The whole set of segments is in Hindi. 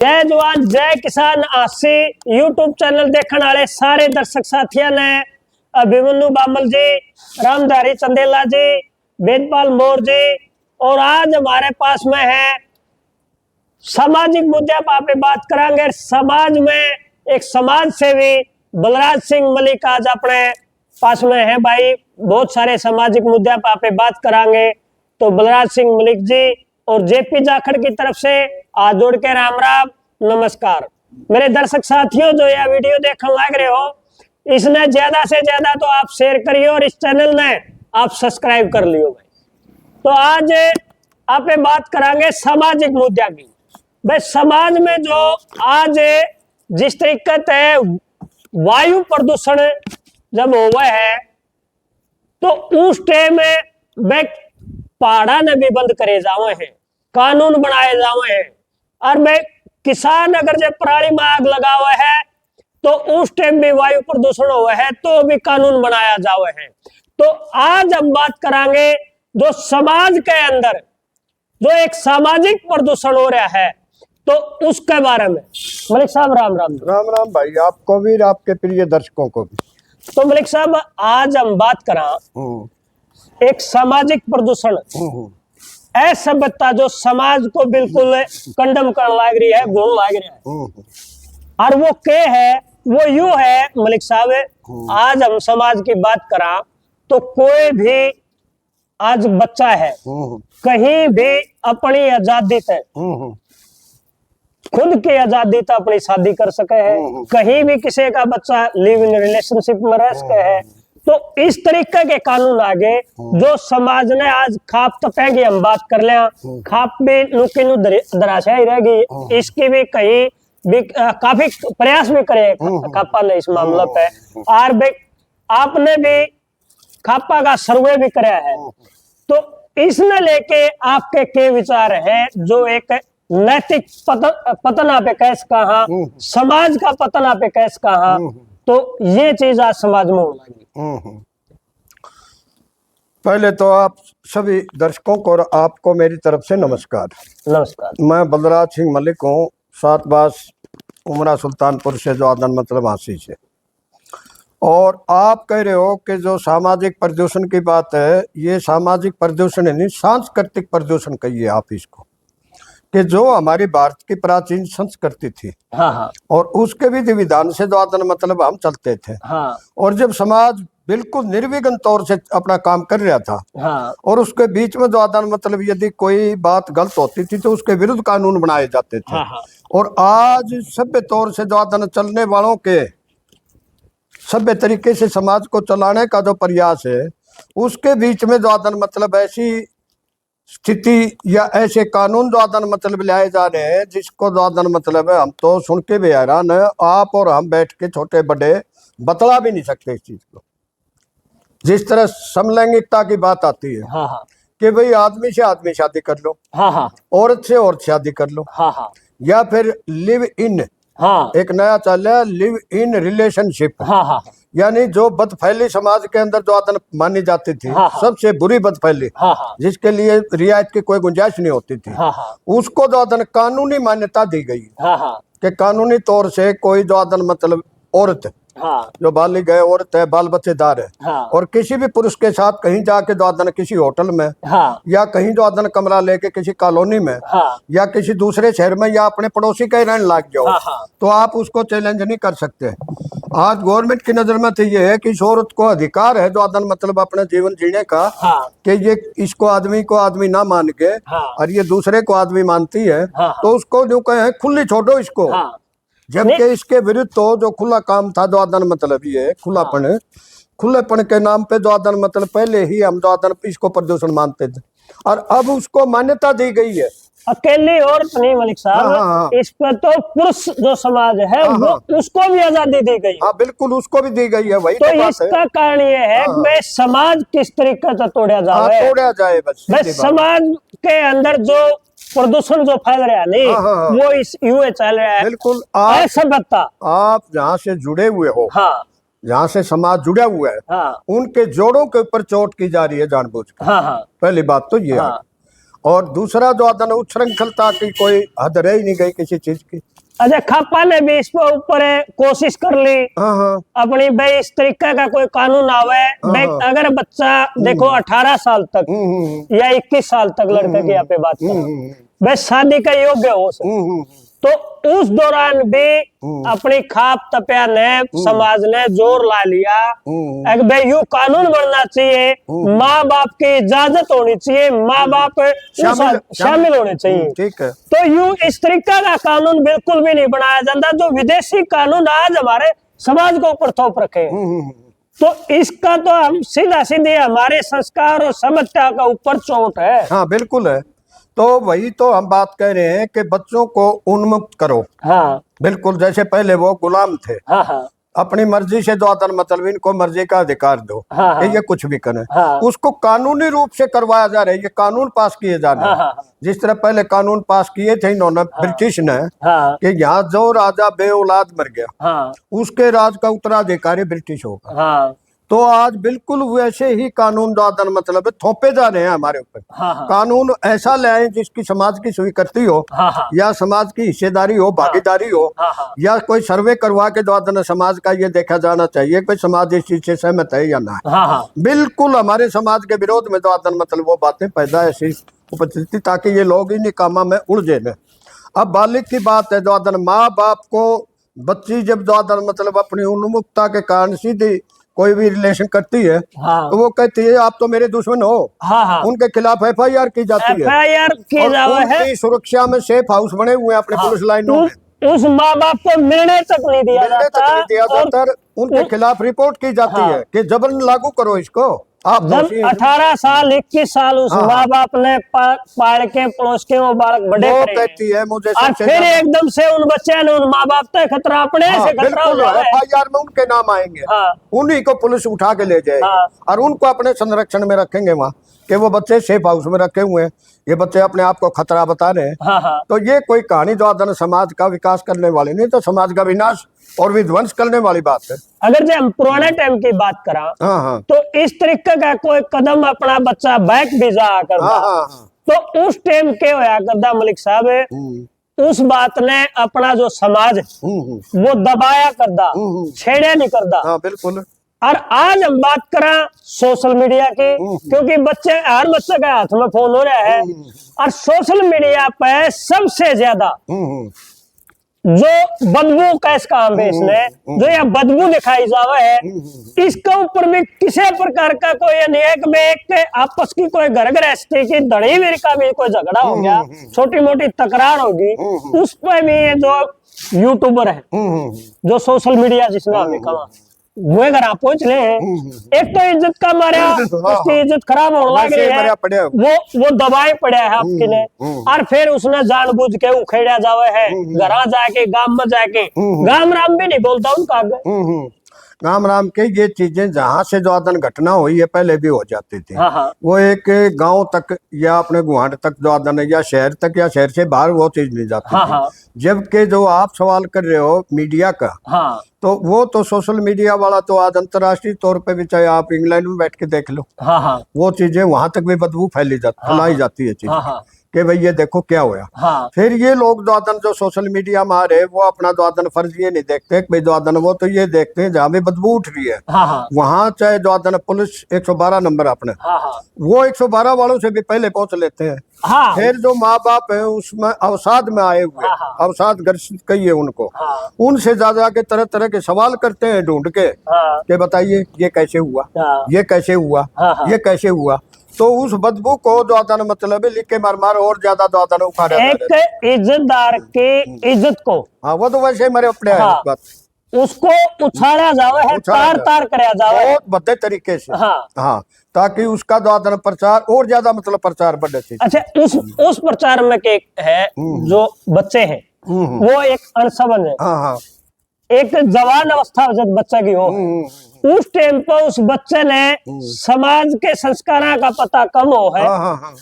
जय जवान जय किसान आसी यूट्यूब चैनल देखने वाले सारे दर्शक साथियों ने अभिमन्यु बामल जी, रामधारी चंदेला जी, वेदपाल मोर जी और आज हमारे पास में है सामाजिक मुद्दे पे बात करांगे। समाज में एक समाज सेवी बलराज सिंह मलिक आज अपने पास में है। भाई बहुत सारे सामाजिक मुद्दे पे बात करांगे। तो बलराज सिंह मलिक जी और जेपी जाखड़ की तरफ से हाथ जोड़ के राम राम नमस्कार। मेरे दर्शक साथियों जो यह वीडियो देखने लग रहे हो, इसने ज्यादा से ज्यादा तो आप शेयर करिए और इस चैनल ने आप सब्सक्राइब कर लियो भाई। तो आज आप बात करांगे सामाजिक मुद्दे की। भाई समाज में जो आज जिस तरीके से वायु प्रदूषण जब हुआ है तो उस टाइम में पहाड़ा ने भी बंद करे जावे हैं, कानून बनाए जावे हैं। और भाई किसान अगर जब पराली में आग लगा हुआ है तो उस टाइम भी वायु प्रदूषण हुआ है तो भी कानून बनाया जावे है। तो आज हम बात करांगे जो समाज के अंदर जो एक सामाजिक प्रदूषण हो रहा है तो उसके बारे में। मलिक साहब राम राम। राम राम भाई, आपको भी और आपके प्रिय दर्शकों को भी। तो मलिक साहब आज हम बात करा एक सामाजिक प्रदूषण, असभ्यता जो समाज को बिल्कुल कंडम करने लग रही है, बोल लग रही है। और वो क्या है, वो यूं है मलिक साहब, आज हम समाज की बात करा तो कोई भी आज बच्चा है कहीं भी अपनी आजादी से खुद की आजादी तो अपनी शादी कर सके है, कहीं भी किसी का बच्चा लिव इन रिलेशनशिप में रह सके है। तो इस तरीके के कानून आगे जो समाज ने आज खाप तपेगी, हम बात कर ले खाप भी लुकिनु दराशाई रहेगी। इसकी भी कहीं भी काफी प्रयास भी करे खापा ने इस मामले पे। और भी आपने भी खापा का सर्वे भी कराया है। तो इसने लेके आपके क्या विचार है? जो एक नैतिक पतन पे कैसे कहा, समाज का पतन पे कैसे कहा, तो ये चीज आज समाज में होने लगी। पहले तो आप सभी दर्शकों को और आपको मेरी तरफ से नमस्कार। नमस्कार। मैं बलराज सिंह मलिक हूँ, सातबास उमरा सुल्तानपुर से, जो आदन मतलब हांसी से। और आप कह रहे हो कि जो सामाजिक प्रदूषण की बात है, ये सामाजिक प्रदूषण नहीं, सांस्कृतिक प्रदूषण कहिए आप इसको, कि जो हमारी भारत की प्राचीन संस्कृति थी। हाँ। और उसके विधि विधान से जो आदन मतलब हम चलते थे। हाँ। और जब समाज बिल्कुल निर्विघ्न तौर से अपना काम कर रहा था। हाँ। और उसके बीच में जो आदान मतलब यदि कोई बात गलत होती थी तो उसके विरुद्ध कानून बनाए जाते थे। हाँ। और आज सभ्य तौर से जो आदान चलने वालों के सभ्य तरीके से समाज को चलाने का जो प्रयास है, उसके बीच में जो आदान मतलब ऐसी स्थिति या ऐसे कानून जो आदान मतलब लाए जा रहे हैं, जिसको जो आदान मतलब है हम तो सुन के भी हैरान है। आप और हम बैठ के छोटे बड़े बतला भी नहीं सकते इस चीज को। जिस तरह समलैंगिकता की बात आती है, हाँ। कि भाई आदमी से आदमी शादी कर लो, हाँ। औरत से औरत शादी कर लो, हाँ। या फिर लिव इन, हाँ। एक नया चल है लिव इन रिलेशनशिप। हाँ। यानी जो बदफैली समाज के अंदर जो आदत मानी जाती थी, सबसे बुरी बदफैली, जिसके लिए रियायत की कोई गुंजाइश नहीं होती थी, उसको जो आदत कानूनी मान्यता दी गई कि कानूनी तौर से कोई जो आदत मतलब औरत जो बालिग है, औरत है, बाल बच्चेदार है, और किसी भी पुरुष के साथ कहीं जाके जो आदन किसी होटल में, या कहीं जो आदन कमरा लेके किसी कॉलोनी में, या किसी दूसरे शहर में, या अपने पड़ोसी के रहने लग जाओ, तो आप उसको चैलेंज नहीं कर सकते। आज गवर्नमेंट की नजर में तो ये है कि इस औरत को अधिकार है जो आदन मतलब अपना जीवन जीने का, कि ये इसको आदमी को आदमी ना मान के और ये दूसरे को आदमी मानती है, तो उसको जो कहे खुली छोड़ो इसको। जबकि इसके विरुद्ध तो जो खुला काम था, जो आदन मतलब ये खुलेपन के नाम पे जो आदन मतलब पहले ही हम जो आदन इसको प्रदूषण मानते थे, और अब उसको मान्यता दी गई है। अकेली औरत नहीं मलिक साहब, इस पर तो पुरुष जो समाज है वो उसको भी आजादी दी गई। हाँ बिल्कुल, उसको भी दी गई है। वही तो इसका कारण ये है कि समाज किस तरीके से तोड़ा जाए। बस समाज के अंदर जो प्रदूषण जो फैल रहा है नहीं, वो इस यूए चल रहा है। बिल्कुल। असभ्यता आप जहाँ से जुड़े हुए हो, जहाँ से समाज जुड़ा हुआ है, उनके जोड़ों के ऊपर चोट की जा रही है जानबूझ कर। पहली बात तो ये है। और दूसरा जो आदन उच्छृंखलता की कोई हद रह ही नहीं गई किसी चीज की। अच्छा, खापा ने भी इस पर ऊपर कोशिश कर ली हाँ हाँ अपनी भाई, इस तरीके का कोई कानून आवे भाई, अगर बच्चा देखो 18 साल तक या 21 साल तक लड़के की यहाँ पे बात करें भाई शादी का योग्य हो सके, तो उस दौरान भी अपनी खाप तपिया ने समाज ने जोर ला लिया कि भाई यू कानून बनना चाहिए, माँ बाप की इजाजत होनी चाहिए, माँ बाप शामिल होने चाहिए। ठीक है। तो यू इस तरीका का कानून बिल्कुल भी नहीं बनाया जाता जो विदेशी कानून आज हमारे समाज को ऊपर थोप रखे। तो इसका तो हम सीधा सीधे हमारे संस्कार और समझता का ऊपर चोट है। हाँ बिल्कुल है। तो वही तो हम बात कह रहे हैं कि बच्चों को उन्मुक्त करो। हाँ बिल्कुल, जैसे पहले वो गुलाम थे। हाँ हाँ अपनी मर्जी से जो मतलब इनको मर्जी का अधिकार दो। हाँ, हाँ, कि ये कुछ भी करें। हाँ, उसको कानूनी रूप से करवाया जा रहा है, ये कानून पास किए जा रहे हैं। हाँ, हाँ, जिस तरह पहले कानून पास किए थे इन्होंने, ब्रिटिश ने, हाँ, कि यहाँ जो राजा बे औलाद मर गया हाँ, उसके राज का उत्तराधिकारी ब्रिटिश होगा। हाँ, तो आज बिल्कुल वैसे ही कानून जो मतलब थोपे जा रहे हैं हमारे ऊपर। हाँ, हाँ, कानून ऐसा लाए जिसकी समाज की स्वीकृति हो, हाँ, हाँ, या समाज की हिस्सेदारी हो, भागीदारी हो, हाँ, हाँ, या कोई सर्वे करवा के जो समाज का ये देखा जाना चाहिए कोई समाज इस चीज से सहमत है या ना है। हाँ, हाँ, बिल्कुल हमारे समाज के विरोध में जो मतलब वो बातें पैदा ऐसी उपस्थिति ताकि ये लोग इन कामों में उलझे न। अब बालिक की बात है, जो माँ बाप को बच्ची जब जो मतलब अपनी उन्मुक्तता के कारण सीधी कोई भी रिलेशन करती है, हाँ, तो वो कहती है आप तो मेरे दुश्मन हो। हाँ, हाँ, उनके खिलाफ FIR की जाती है। FIR की और जावा है। उनकी सुरक्षा में सेफ हाउस बने हुए हैं अपने पुलिस लाइनों में। उस माँ बाप को मिलने तक नहीं दिया मिलने तक नहीं दिया जाता। और उनके खिलाफ रिपोर्ट की जाती है कि जबरन लागू करो इसको, आप जब दोषी हैं। 18 साल 21 साल उस हाँ, माँ बाप ने पाल के पड़ोस के वो बालक बड़े वो करे कहती है मुझे और सबसे फिर ज्यादा- एकदम से उन बच्चे ने उन माँ बाप तक खतरा अपने हाँ, से खतरा हो बिल्कुल जाए। FIR में उनके नाम आएंगे। हाँ, उन्हीं को पुलिस उठा के ले जाएगी। हाँ, और उनको अपने संरक्षण में रखेंगे वहाँ, कि वो बच्चे सेफ हाउस में रखे हुए हैं, ये बच्चे अपने आप को खतरा बता रहे हैं। हाँ, हाँ, तो ये कोई कहानी जो समाज का विकास करने वाली नहीं, तो समाज का विनाश और विध्वंस करने वाली बात है। अगर जो हम पुराने टाइम की बात करा हाँ हाँ तो इस तरीके का कोई कदम अपना बच्चा बैक भी जा करता, हाँ हाँ हाँ। तो उस टाइम के होया करता मलिक साहब, उस बात ने अपना जो समाज है वो दबाया करदा, छेड़े नहीं करदा। हाँ बिल्कुल। और आज हम बात करें सोशल मीडिया की, क्योंकि हर बच्चे के हाथ में फोन हो रहा है, और सोशल मीडिया पे सबसे ज्यादा जो बदबू का इसका आवेश ने जो यह बदबू दिखाई जावा है, इसके ऊपर भी किसी प्रकार का कोई अनेक में एक आपस की कोई घर गृहस्थी की धड़ी वीर का भी कोई झगड़ा हो गया, छोटी मोटी तकरार होगी, उस पर भी ये जो यूट्यूबर है, जो सोशल मीडिया जिसमें हमें कहा वो अगर आप पहुंच ले, एक तो इज्जत का मारा, उसकी इज्जत खराब होने लगी है, वो दबाए पड़ा है आपके लिए, और फिर उसने जानबूझ के उखेड़ा जावे है, घर जाके गांव में जाके गांव राम भी नहीं बोलता उनका आगे। राम राम के ये चीजें जहाँ से जो घटना हुई है पहले भी हो जाती थी। हाँ, हाँ, वो एक गांव तक या अपने गुहाड़ तक जो या शहर तक या शहर से बाहर वो चीज नहीं जाती हाँ, थी। हाँ, जबकि जो आप सवाल कर रहे हो मीडिया का, हाँ, तो वो तो सोशल मीडिया वाला तो आज अंतर्राष्ट्रीय तौर पे भी, चाहे आप इंग्लैंड में बैठ के देख लो, हाँ, हाँ, वो चीजें वहां तक भी बदबू फैलाई जाती है चीज, हाँ, हाँ, कि भाई ये देखो क्या हुआ। हाँ, फिर ये लोग जो सोशल मीडिया में आ रहे, वो अपना फर्ज ये नहीं देखते कि भाई वो तो ये देखते हैं जहाँ भी बदबू उठ रही है, हाँ, हाँ, वहां चाहे पुलिस 112 नंबर अपने, हाँ, हाँ, वो 112 वालों से भी पहले पहुंच लेते हैं। हाँ, फिर जो माँ बाप है उसमें अवसाद में आए हुए, हाँ, अवसाद ग्रसित कहिए उनको, हाँ, उनसे ज्यादा के तरह तरह के सवाल करते हैं ढूंढ के, हाँ, कि बताइए ये कैसे हुआ, हाँ, ये कैसे हुआ, हाँ, हाँ। ये कैसे हुआ। तो उस बदबू को जो मतलब लिख के मार मार और ज्यादा जो उखाड़ा जा रहा है। एक इज्जतदार की इज्जत को, हाँ वो तो वैसे मेरे अपने हाँ, है बात, उसको उछाड़ा जावे है, उछाड़ा तार तार कराया जावे है। बहुत भद्दे तरीके से। हाँ, हाँ, ताकि उसका जो प्रचार और ज्यादा मतलब प्रचार बढ़े थी। अच्छा, उस प्रचार में के है जो बच्चे हैं वो एक अनसबन है, हाँ हाँ, एक जवान अवस्था जब बच्चा की हो, उस टाइम पर उस बच्चे ने समाज के संस्कारों का पता कम हो है, हाँ हाँ हाँ,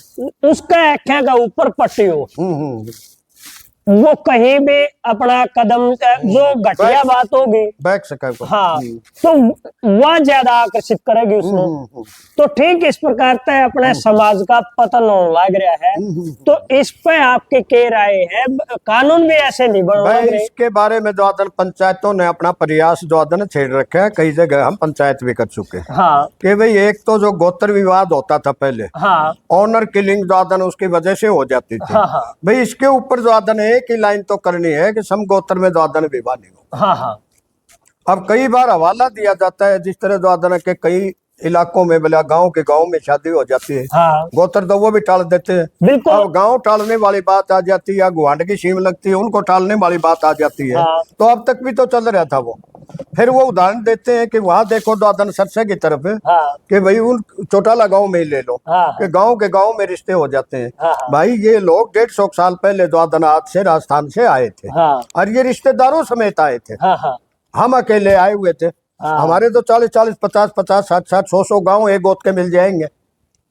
उसका आख्या का ऊपर पट्टी हो, वो कहीं भी अपना कदम जो घटिया बात होगी बैठ सके को। हाँ, तो वह ज्यादा आकर्षित करेगी उसमें। तो ठीक इस प्रकार से अपने समाज का पतन होने लग रहा है। तो इस पे आपकी क्या राय है? कानून भी ऐसे नहीं बन भाई, रहे। इसके बारे में जो आदन पंचायतों ने अपना प्रयास जो आदन छेड़ रखा है, कई जगह हम पंचायत भी कर चुके हैं। हाँ कि भाई एक तो जो गोत्र विवाद होता था पहले, हाँ ऑनर किलिंग जो आदन उसकी वजह से हो जाती थी। हाँ हाँ भाई इसके ऊपर जो आदन एक ही लाइन तो करनी है कि समगोत्र में जो आदन विवाह नहीं हो। हाँ हाँ अब कई बार हवाला दिया जाता है, जिस तरह जो आदन के कई इलाकों में बोला गांव के गांव में शादी हो जाती है, हाँ गोत्र तो वो भी टाल देते हैं। बिल्कुल। अब गांव टालने वाली बात आ जाती है, या गुआंढ की सीम लगती है, उनको टालने वाली बात आ जाती है। हाँ। तो अब तक भी तो चल रहा था वो। फिर वो उदाहरण देते हैं कि वहां देखो दादन सरसे की तरफ है हाँ कि भाई उन चौटाला गांव में ही ले लो हाँ कि गांव के गांव में रिश्ते हो जाते हैं। हाँ। भाई ये लोग 150 साल पहले दादन आज से राजस्थान से आए थे, हाँ और ये रिश्तेदारों समेत आए थे। हाँ हाँ हम अकेले आए हुए थे। हाँ। हमारे तो 40-40, 50-50, 60-60, 100-100 गांव एक गोत्र के मिल जाएंगे,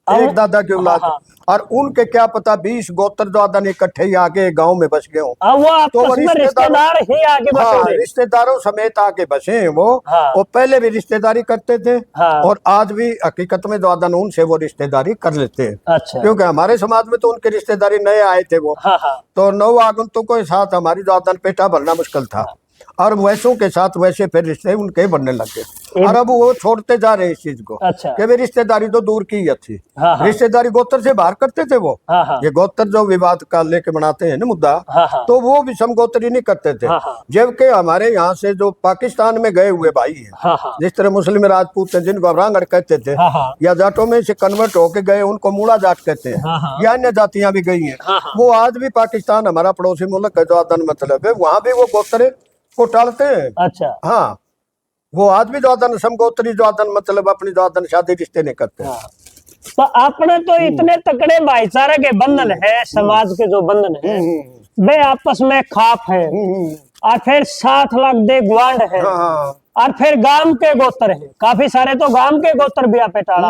एक दादा की औलाद। हाँ। और उनके क्या पता 20 गोत्र दादा ने इकट्ठे ही आके गांव में बस गए हो। अब वो तो आपस में रिश्तेदार ही आगे हाँ, बसेंगे। रिश्तेदारों समेत आके बसे हैं वो। हाँ। वो पहले भी रिश्तेदारी करते थे, हाँ। और आज भी हकीकत में दादा उन से वो रिश्तेदारी कर लेते हैं। अच्छा। क्योंकि हमारे समाज में तो उनकी रिश्तेदारी नए आए थे वो। हाँ हाँ तो नव आगंतुकों के साथ हमारी दादन पेटा भरना मुश्किल था, और वैसों के साथ वैसे फिर रिश्ते उनके बनने लगे। और अब वो छोड़ते जा रहे हैं इस चीज को। अच्छा। कि भाई रिश्तेदारी तो दूर की ही थी। हाँ हाँ रिश्तेदारी गोत्र से बाहर करते थे वो। हाँ हाँ ये गोत्र जो विवाद का लेके बनाते हैं ना मुद्दा, हाँ हाँ तो वो भी समगोत्री नहीं करते थे। हाँ हाँ जबकि हमारे यहाँ से जो पाकिस्तान में गए हुए भाई हैं, हाँ हाँ जिस तरह मुस्लिम राजपूत हैं जिनको अवरांगड़ कहते थे, हाँ हाँ या जाटों में से कन्वर्ट होके गए उनको मूला जाट कहते हैं, हाँ हाँ या अन्य जातियां भी गई हैं। हाँ हाँ वो आज भी पाकिस्तान हमारा पड़ोसी मुल्क है, जो आदन मतलब है, वहां भी वो गोत्र को टालते हैं। अच्छा। हाँ, वो आज भी जो आदन समगोत्री जो आदन मतलब अपनी जो आदन शादी रिश्ते नहीं करते। हाँ। तो अपने तो इतने तकड़े भाईचारे के बंधन है, समाज के जो बंधन है वे आपस में खाप है, और फिर 7 लाख दे ग्वांड है, हाँ और फिर गांव के गोत्र है, काफी सारे तो गांव के गोत्र भी आपे टाला,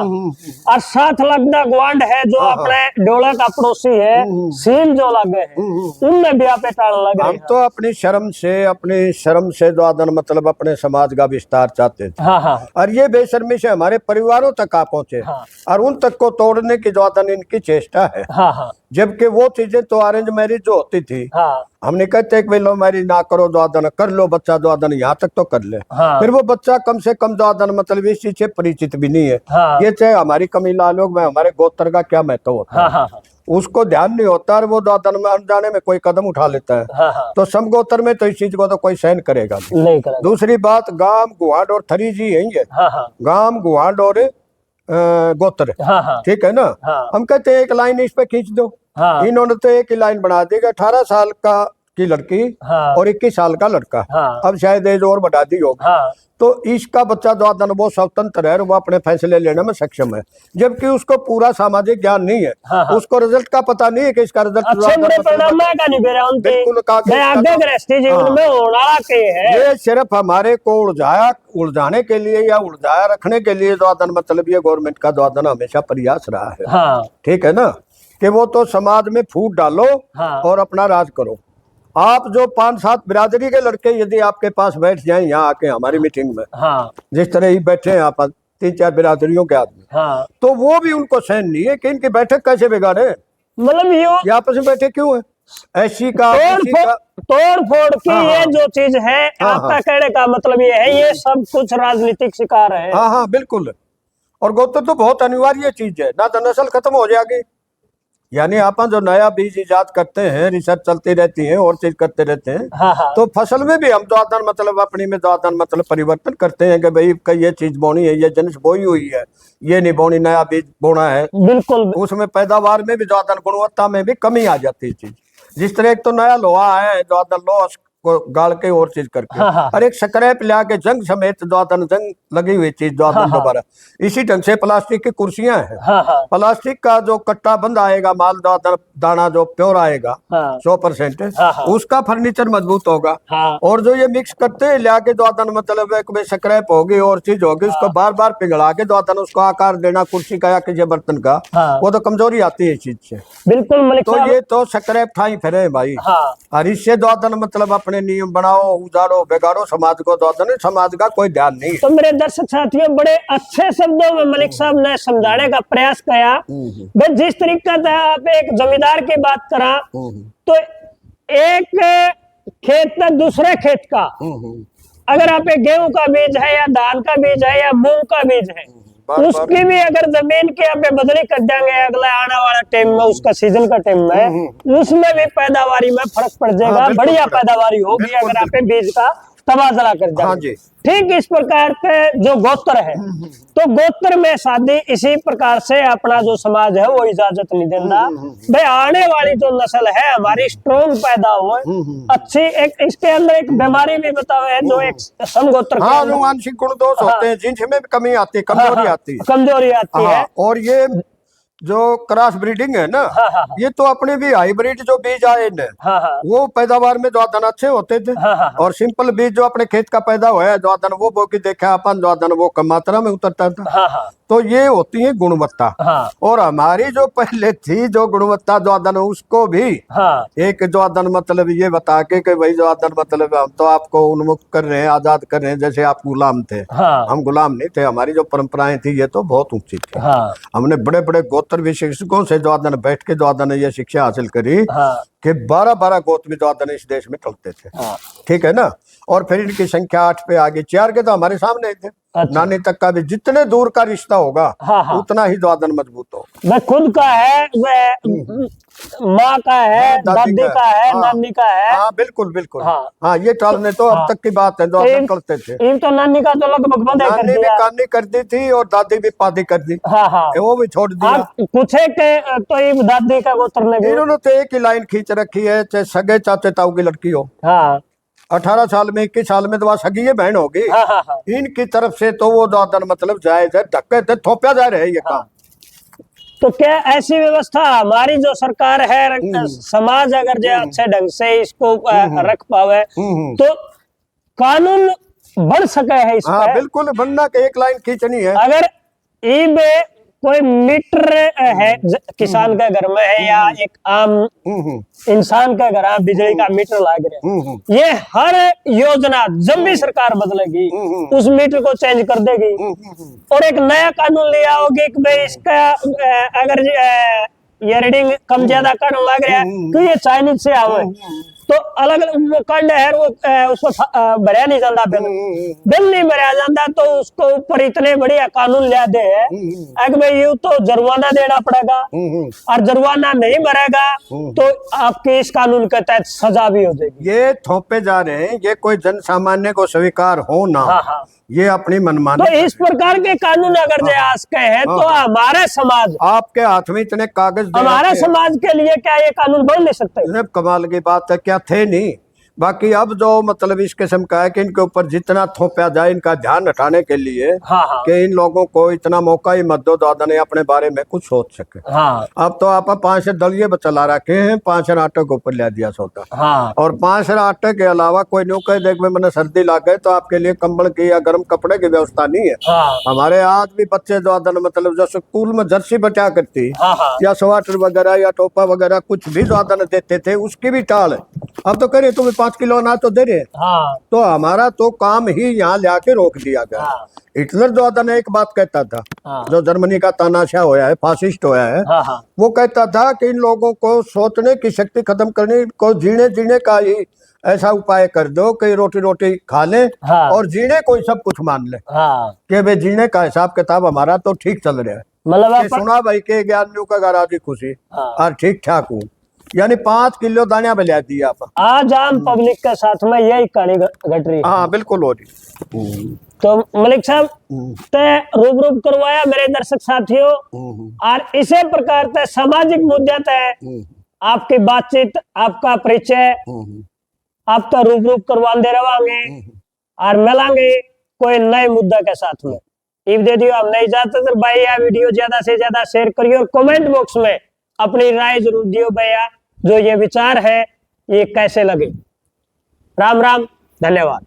और 7 लाख दा ग्वांड है जो अपने डोला का पड़ोसी है, सीम जो लगे है, उनने भी आपे टाला लग रहे हम तो अपनी शर्म से जो आदन मतलब अपने समाज का विस्तार चाहते थे। हाँ हाँ और ये बेशर्मी से हमारे परिवारों तक आ पहुंचे, हाँ। और उन तक को तोड़ने की जो आदन इनकी चेष्टा है। हाँ हाँ जबकि वो चीजें तो अरेंज मैरिज जो होती थी, हाँ हमने कहते हैं कि भाई लो मैरिज ना करो, जो आदन कर लो बच्चा, जो आदन यहाँ तक तो कर ले। हाँ। फिर वो बच्चा कम से कम जो आदन मतलब इस चीज से परिचित भी नहीं है। हाँ। ये चाहे हमारी कमी लालोग में हमारे गोत्र का क्या महत्व होता हाँ है, हाँ उसको ध्यान नहीं होता, और वो दादन में अनजाने में कोई कदम उठा लेता है। हाँ हाँ तो समगोत्र में तो इस चीज को तो कोई सहन करेगा नहीं। नहीं करा। दूसरी बात, गांव गुहाड़ और थरी जी यही है। हाँ हाँ गांव गुहाड़ और गोत्र, हाँ हाँ ठीक है ना। हाँ। हम कहते हैं एक लाइन इस पे खींच दो। हाँ। इन्होंने तो एक ही लाइन बना दी कि 18 साल की लड़की हाँ। और 21 साल का लड़का। हाँ। अब शायद एज और बढ़ा दी होगी। हाँ। तो इसका बच्चा जो आदन वो स्वतंत्र है, वो अपने फैसले लेने में सक्षम है, जबकि उसको पूरा सामाजिक ज्ञान नहीं है। हाँ हाँ। उसको रिजल्ट का पता नहीं है कि इसका रिजल्ट अच्छे बुरे परिणाम का नहीं बेरा उनके। बिल्कुल का मैं आगे गृहस्थी जीवन में होना के है। ये सिर्फ हमारे को उलझाने के लिए या उलझाया रखने के लिए जो आदन मतलब ये गवर्नमेंट का जो आदन हमेशा प्रयास रहा है। हाँ ठीक है ना, कि वो तो समाज में फूट डालो हाँ। और अपना राज करो। आप जो 5-7 बिरादरी के लड़के यदि आपके पास बैठ जाएं यहाँ आके हमारी मीटिंग में, हाँ जिस तरह ही बैठे हैं आप 3-4 बिरादरियों के आदमी, हाँ, तो वो भी उनको सहन नहीं है कि इनकी बैठक कैसे बिगाड़े, मतलब ये आपस में बैठे क्यों है, ऐसी का तोड़ फोड़ की। हाँ, ये हाँ। जो चीज है हाँ, आपका हाँ। कहने का मतलब ये है, ये सब कुछ राजनीतिक शिकार है। हाँ हाँ बिल्कुल। और गोत्र तो बहुत अनिवार्य चीज है, ना तो नस्ल खत्म हो जाएगी। यानी आप जो नया बीज इजाद करते हैं, रिसर्च चलती रहती है और चीज करते रहते हैं, हाँ हाँ। तो फसल में भी हम दादन मतलब अपनी में दादन मतलब परिवर्तन करते हैं कि भाई कई ये चीज बोनी है, ये जिनिस बोई हुई है, ये नहीं बोनी, नया बीज बोना है। बिल्कुल। उसमें पैदावार में भी दादन गुणवत्ता में भी कमी आ जाती है चीज। जिस तरह एक तो नया लोहा है, दादन लोहा को गाल के और चीज करके, और एक स्क्रैप ला के जंग समेत द्वादन जंग लगी हुई चीज द्वादन दोबारा। इसी ढंग से प्लास्टिक की कुर्सियां हैं, प्लास्टिक का जो कट्टा बंद आएगा, माल दाना जो प्योर आएगा 100%, उसका फर्नीचर मजबूत होगा। और जो ये मिक्स करते हैं ला के द्वादन मतलब एक में स्क्रैप होगी और चीज होगी, उसको बार बार पिघला के द्वादन उसको आकार देना कुर्सी का या किसी बर्तन का, वो तो कमजोरी आती है इस चीज से। बिल्कुल मलिक तो ये तो स्क्रैप ठाई फिरे भाई। और इससे द्वादन मतलब अपने नियम बनाओ, उजाड़ो बिगाड़ो समाज को, द्वादन समाज का कोई ध्यान नहीं है। तो मेरे दर्शक साथियों, बड़े अच्छे शब्दों में मलिक साहब ने समझाने का प्रयास किया। भाई जिस तरीका से आप एक जमींदार की बात करा, तो एक खेत में दूसरे खेत का, अगर आप एक गेहूं का बीज है या धान का बीज है या मूंग का बीज है, उसकी भी अगर जमीन के आप बदली कर देंगे अगला आने वाला टाइम में, उसका सीजन का टाइम में, उसमें भी पैदावारी में फर्क पड़ जाएगा, बढ़िया पैदावारी होगी अगर आप बीज का तबादला कर देंगे। ठीक इस प्रकार के जो गोत्र है, तो गोत्र में शादी इसी प्रकार से अपना जो समाज है वो इजाजत नहीं देता। भाई आने वाली जो नस्ल है हमारी स्ट्रॉन्ग पैदा हो, अच्छी, एक इसके अंदर एक बीमारी भी बताओ है जो एक समगोत्र आनुवांशिक गुण दोष होते हैं जिनमें कमी आती है, कमजोरी आती है। और ये जो क्रॉस ब्रीडिंग है ना, ये तो अपने भी हाइब्रिड जो बीज आए न, वो पैदावार में द्वादन अच्छे होते थे। और सिंपल बीज जो अपने खेत का पैदा हुआ है द्वादन, वो बो की देखा अपन द्वादन वो कम मात्रा में उतरता था। तो ये होती है गुणवत्ता। और हमारी जो पहले थी जो गुणवत्ता द्वादन, उसको भी एक द्वादन मतलब ये बता के कि भाई द्वादन मतलब हम तो आपको उन्मुक्त कर रहे हैं, आजाद कर रहे हैं, जैसे आप गुलाम थे। हम गुलाम नहीं थे, हमारी जो परंपराएं थी ये तो बहुत ऊंची थी। हमने बड़े बड़े गोत्र विशेषज्ञों से द्वादन बैठ के द्वादन ये शिक्षा हासिल करी कि 12-12 गोत्र भी द्वादन इस देश में चलते थे। ठीक है ना। और फिर इनकी संख्या 8 पे आ गई, 4 के तो हमारे सामने थे। नानी तक का भी जितने दूर का रिश्ता होगा उतना ही द्वादन मजबूत हो। वह खुद का है, माँ का है, दादी का है, नानी का है। हाँ बिल्कुल बिल्कुल। हाँ ये टालने तो अब तक की बात है, द्वादन करते थे। तो नानी का तो लगभग नानी भी कानी कर दी थी और दादी भी पादी कर दी। वो भी छोड़ दिया। कुछ तो ये दादी का गोत्र ने इन्होंने तो एक ही लाइन खींच रखी है, चाहे सगे चाचे ताऊ की लड़की हो, 18 साल में 21 साल में तो वहाँ सगी बहन होगी। इनकी तरफ से तो वो द्वादन मतलब जायज है, धक्के से थोपा जा रहे हैं ये काम। तो क्या ऐसी व्यवस्था हमारी जो सरकार है, समाज अगर जो अच्छे ढंग से इसको रख पावे तो कानून बढ़ सके है इस पे? बिल्कुल बनना के एक लाइन खींचनी है। अगर कोई मीटर है किसान के घर में है या एक आम इंसान के घर में बिजली का मीटर लग रहा है, ये हर योजना जब भी सरकार बदलेगी उस मीटर को चेंज कर देगी और एक नया कानून ले आओगे कि भाई इसका अगर ये रीडिंग कम ज्यादा करने लग रहा है तो ये चाइनीज से आवे, तो अलग अलग वो कंड है वो उसको भरया नहीं जाता, बिल नहीं भरया जाता, तो उसको ऊपर इतने बढ़िया कानून ले दे भाई यू तो जुर्माना देना पड़ेगा और जुर्माना नहीं भरेगा तो आपके इस कानून के तहत सजा भी हो जाएगी। ये थोपे जा रहे हैं, ये कोई जन सामान्य को स्वीकार हो ना, ये अपनी मनमानी। तो इस प्रकार के कानून अगर आज के हैं तो हमारे समाज, आपके हाथ में इतने कागज, हमारे समाज के लिए क्या ये कानून बन नहीं सकते? कमाल की बात है, क्या थे नहीं। बाकी अब जो मतलब इस किस्म का है कि इनके ऊपर जितना थोपा जाए इनका ध्यान हटाने के लिए कि इन लोगों को इतना मौका ही मत दो दादा अपने बारे में कुछ सोच सके। अब तो आप 5 दलिए चला रखे हैं, 5 आटे के ऊपर ले दिया सौदा। और 5 आटे के अलावा कोई न्यू कह देख में मैंने सर्दी लग गई तो आपके लिए कंबल की या गर्म कपड़े की व्यवस्था नहीं है। हमारे आज भी बच्चे दादा मतलब जो स्कूल में जर्सी बचा करती या स्वेटर वगैरह या टोपा वगैरह कुछ भी दादा देते थे उसकी भी टाल है। अब तो करे तुम्हें 5 किलो अनाज तो दे रहे। तो हमारा तो काम ही यहाँ ले आके रोक दिया गया। हिटलर जो ने एक बात कहता था, जो जर्मनी का तानाशाह होया है, फासिस्ट होया है, वो कहता था कि इन लोगों को सोचने की शक्ति खत्म करने को जीने का ही ऐसा उपाय कर दो कि रोटी रोटी खा ले और जीने को ही सब कुछ मान ले कि भाई जीने का हिसाब किताब हमारा तो ठीक चल रहा है। मतलब सुना भाई के ज्ञान का गाराजी खुशी और ठीक ठाक हूँ, यानी 5 किलो दानिया बलिया दिया आज आम पब्लिक के साथ में यही कहानी घट रही। हाँ बिल्कुल हो रही। तो मलिक साहब ते रूप करवाया मेरे दर्शक साथियों, और इसे प्रकार से सामाजिक मुद्दे तय आपकी बातचीत, आपका परिचय आप तो रूप रूप करवाते रवांगे और मिलांगे कोई नए मुद्दा के साथ में। इब दे दियो हम नहीं जाते तो भाई यह वीडियो ज्यादा से ज्यादा शेयर करियो और कमेंट बॉक्स में अपनी राय जरूर दियो भैया, जो ये विचार है ये कैसे लगे। राम राम, धन्यवाद।